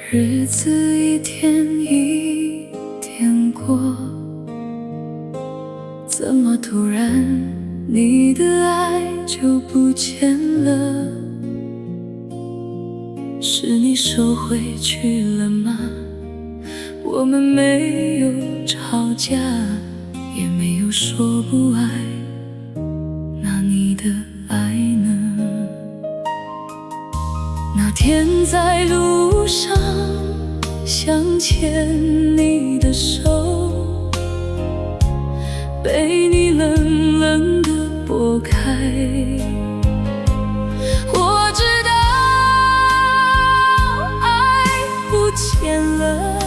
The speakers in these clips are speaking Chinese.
日子一天一天过，怎么突然你的爱就不见了？是你收回去了吗？我们没有吵架，也没有说不爱，那你的爱呢？那天在路上想牵你的手，被你冷冷地拨开。我知道爱不见了，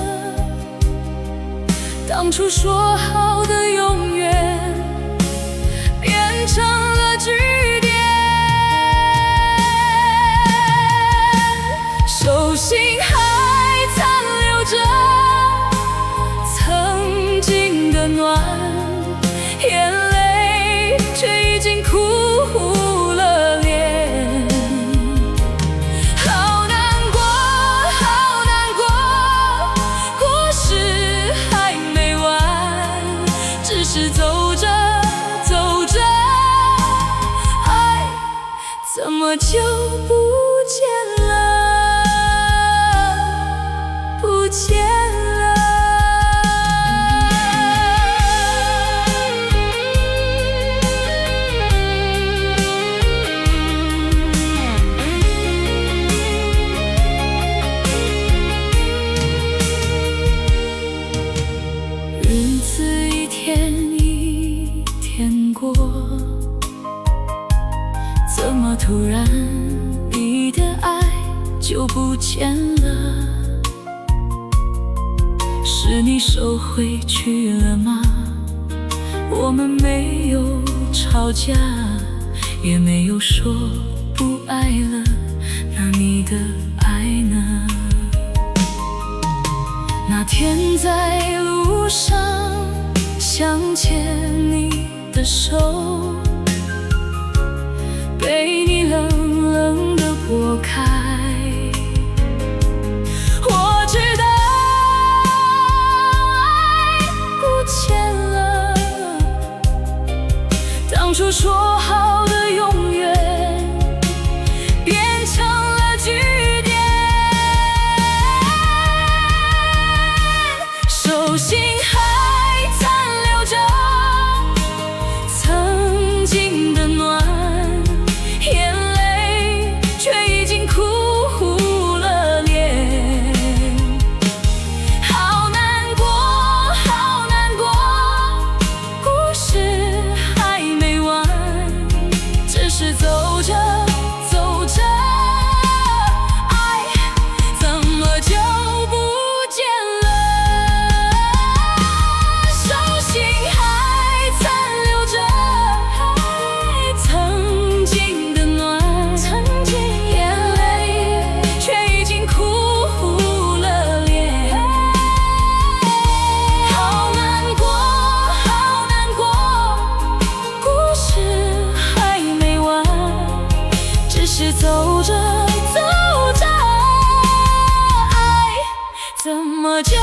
当初说好的永远变成了句点。手心还残留着曾经的暖，眼泪却已经哭了脸。好难过，好难过，故事还没完，只是走着走着，爱怎么就不见了？不见了。日子一天一天过，怎么突然你的爱就不见了？是你收回去了吗？我们没有吵架，也没有说不爱了，那你的爱呢？那天在路上想牵你的手，被你冷冷地拨开。我知道当初说好的永远变成了句点。手心还残留着曾经的暖，眼泪却已经哭了脸。好难过，好难过，故事是走着走着，爱怎么就不见了？手心还残留着曾经的暖，眼泪却已经哭了脸。好难过，好难过，故事只是走着走着，爱怎么就